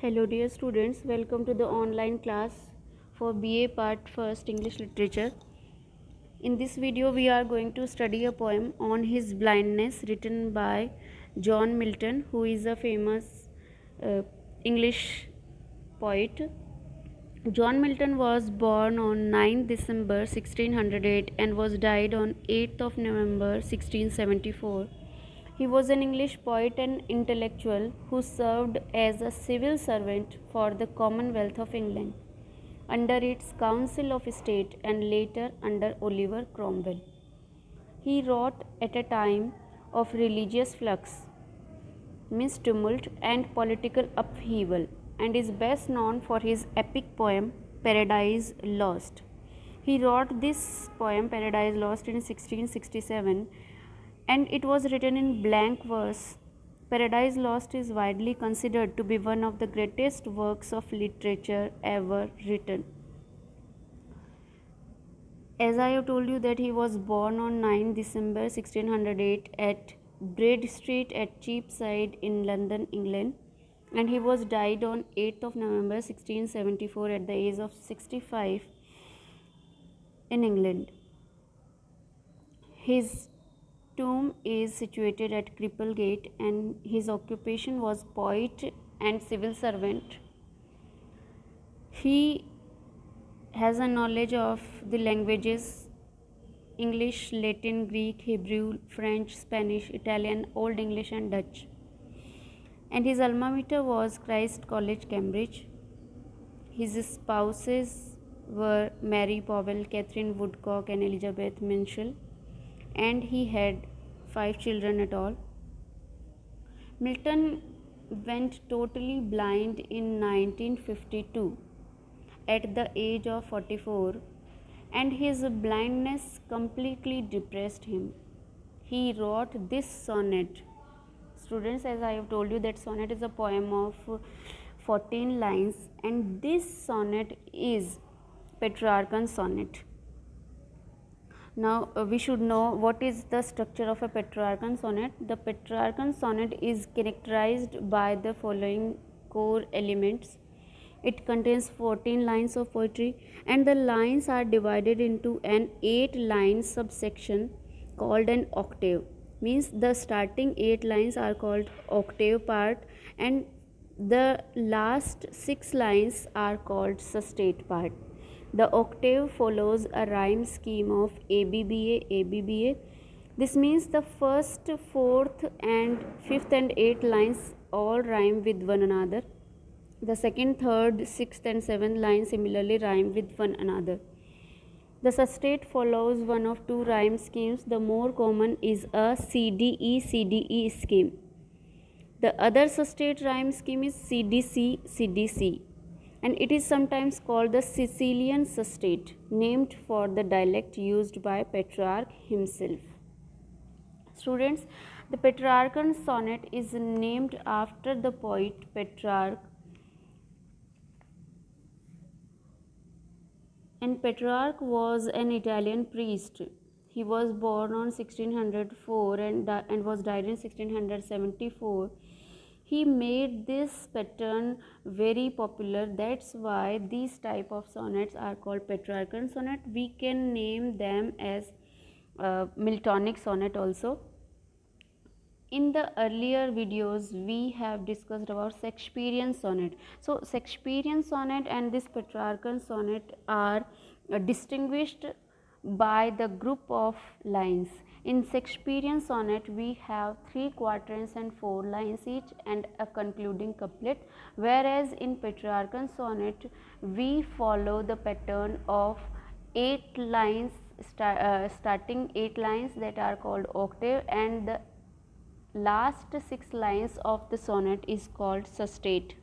Hello dear students, welcome to the online class for BA Part 1st English Literature. In this video we are going to study a poem on his blindness written by John Milton, who is a famous English poet. John Milton was born on 9 December 1608 and was died on 8th of November 1674. He was an English poet and intellectual who served as a civil servant for the Commonwealth of England under its Council of State and later under Oliver Cromwell. He wrote at a time of religious flux, tumult, and political upheaval, and is best known for his epic poem Paradise Lost. He wrote this poem Paradise Lost in 1667 and it was written in blank verse. Paradise Lost is widely considered to be one of the greatest works of literature ever written. As I have told you that he was born on 9 December 1608 at Bread Street at Cheapside in London, England, and he was died on 8th of November 1674 at the age of 65 in England. His tomb is situated at Cripplegate and his occupation was poet and civil servant. He has a knowledge of the languages English, Latin, Greek, Hebrew, French, Spanish, Italian, Old English and Dutch. And his alma mater was Christ College, Cambridge. His spouses were Mary Powell, Catherine Woodcock and Elizabeth Minshall, and he had 5 children at all. Milton went totally blind in 1952 at the age of 44, and his blindness completely depressed him. He wrote this sonnet. Students, as I have told you, that sonnet is a poem of 14 lines, and this sonnet is Petrarchan sonnet. Now we should know what is the structure of a Petrarchan sonnet. The Petrarchan sonnet is characterized by the following core elements. It contains 14 lines of poetry and the lines are divided into an 8-line subsection called an octave. Means the starting 8 lines are called octave part and the last 6 lines are called sustain part. The octave follows a rhyme scheme of ABBA, ABBA. This means the first, 4th and 5th and 8th lines all rhyme with one another. The second, 3rd, 6th and 7th lines similarly rhyme with one another. The sustain follows one of 2 rhyme schemes. The more common is a CDE, CDE scheme. The other sustain rhyme scheme is CDC, CDC. And it is sometimes called the Sicilian sustain, named for the dialect used by Petrarch himself. Students, the Petrarchan sonnet is named after the poet Petrarch, and Petrarch was an Italian priest. He was born on 1604 and was died in 1674. He made this pattern very popular. That's why these type of sonnets are called Petrarchan sonnet. We can name them as Miltonic sonnet also. In the earlier videos we have discussed about Shakespearean sonnet. So Shakespearean sonnet and this Petrarchan sonnet are distinguished by the group of lines. In Shakespearean sonnet we have 3 quatrains and 4 lines each and a concluding couplet, whereas in Petrarchan sonnet we follow the pattern of 8 lines, starting 8 lines that are called octave, and the last 6 lines of the sonnet is called sustain.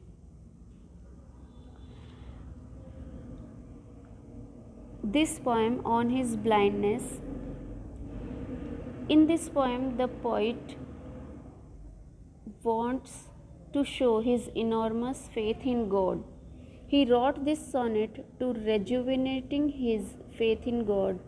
This poem on his blindness. In this poem, the poet wants to show his enormous faith in God. He wrote this sonnet to rejuvenating his faith in God.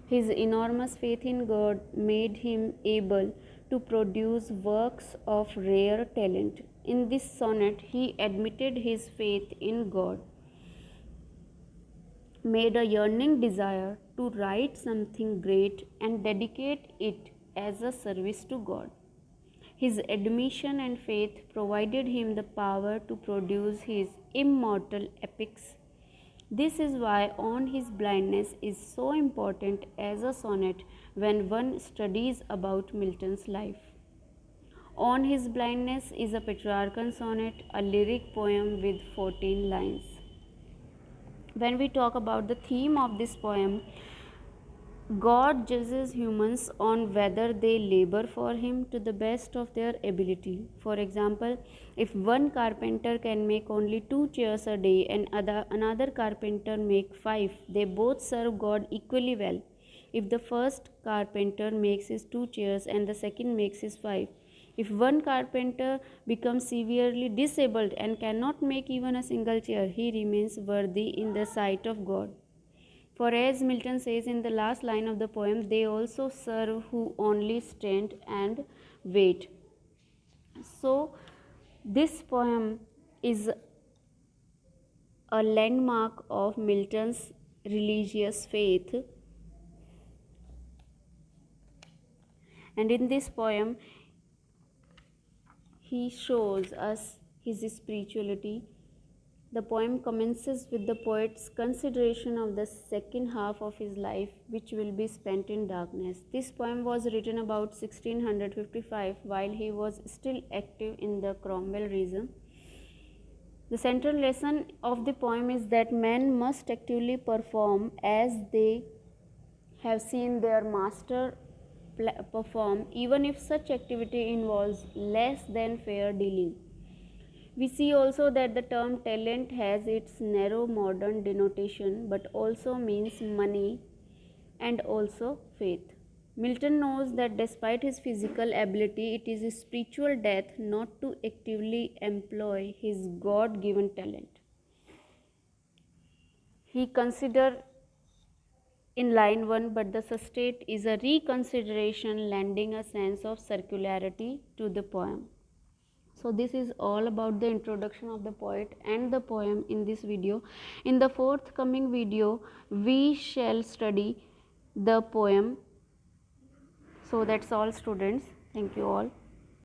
His enormous faith in God made him able to produce works of rare talent In this sonnet, he admitted his faith in God, made a yearning desire to write something great and dedicate it as a service to God. His admission and faith provided him the power to produce his immortal epics. This is why On His Blindness is so important as a sonnet when one studies about Milton's life. On His Blindness is a Petrarchan sonnet, a lyric poem with 14 lines. When we talk about the theme of this poem, God judges humans on whether they labor for Him to the best of their ability. For example, if one carpenter can make only 2 chairs a day and another carpenter make 5, they both serve God equally well. If the first carpenter makes his 2 chairs and the second makes his 5, if one carpenter becomes severely disabled and cannot make even a single chair, he remains worthy in the sight of God. For as Milton says in the last line of the poem, they also serve who only stand and wait. So, this poem is a landmark of Milton's religious faith. And in this poem, he shows us his spirituality. The poem commences with the poet's consideration of the second half of his life, which will be spent in darkness. This poem was written about 1655 while he was still active in the Cromwell region. The central lesson of the poem is that men must actively perform as they have seen their master perform, even if such activity involves less than fair dealing. We see also that the term talent has its narrow modern denotation but also means money and also faith. Milton knows that despite his physical ability, it is his spiritual death not to actively employ his God-given talent. He considered in line 1, but the sustate is a reconsideration, lending a sense of circularity to the poem. So this is all about the introduction of the poet and the poem in this video. In the forthcoming video, we shall study the poem. So that's all, students. Thank you all.